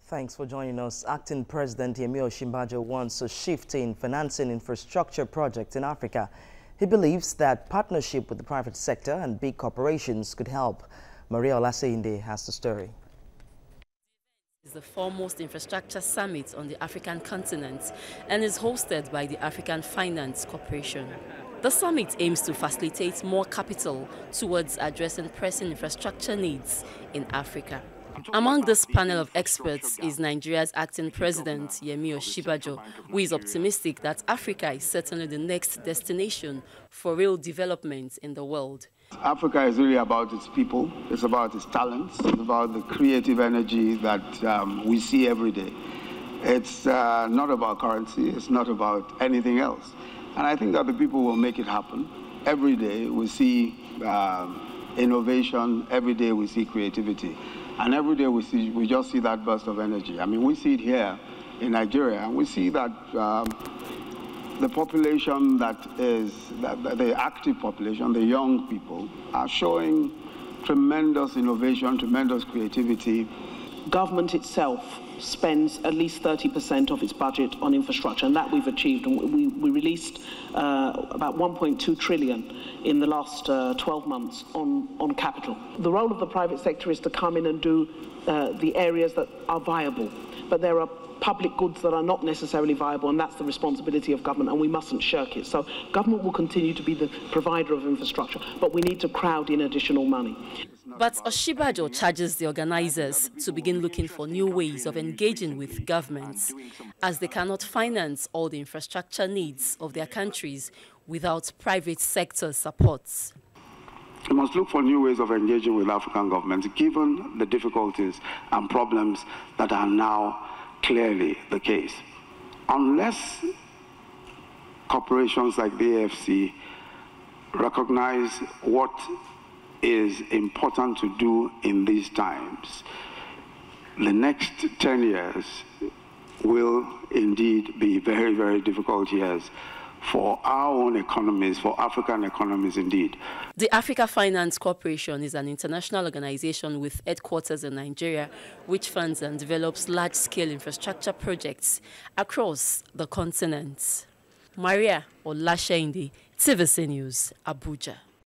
Thanks for joining us. Acting President Yemi Osinbajo wants a shift in financing infrastructure projects in Africa. He believes that partnership with the private sector and big corporations could help. Maria Olaseyinde has the story. It's the foremost infrastructure summit on the African continent and is hosted by the African Finance Corporation. The summit aims to facilitate more capital towards addressing pressing infrastructure needs in Africa. Among this panel of experts is Nigeria's acting president, Yemi Osinbajo, who is optimistic that Africa is certainly the next destination for real development in the world. Africa is really about its people, it's about its talents, it's about the creative energy that we see every day. It's not about currency, it's not about anything else. And I think that the people will make it happen. Every day we see innovation, every day we see creativity. And every day we just see that burst of energy. I mean, we see it here in Nigeria, and we see that the population the active population, the young people, are showing tremendous innovation, tremendous creativity. Government itself spends at least 30% of its budget on infrastructure, and that we've achieved. And we released about 1.2 trillion in the last 12 months on capital. The role of the private sector is to come in and do the areas that are viable, but there are public goods that are not necessarily viable, and that's the responsibility of government, and we mustn't shirk it. So government will continue to be the provider of infrastructure, but we need to crowd in additional money. But Osinbajo charges the organizers to begin looking for new ways of engaging with governments, as they cannot finance all the infrastructure needs of their countries without private sector supports. We must look for new ways of engaging with African governments, given the difficulties and problems that are now clearly the case. Unless corporations like the AFC recognize what is important to do in these times, the next 10 years will indeed be very, very difficult years for our own economies, for African economies indeed. The Africa Finance Corporation is an international organization with headquarters in Nigeria, which funds and develops large-scale infrastructure projects across the continent. Maria Olaseyinde, TVC News, Abuja.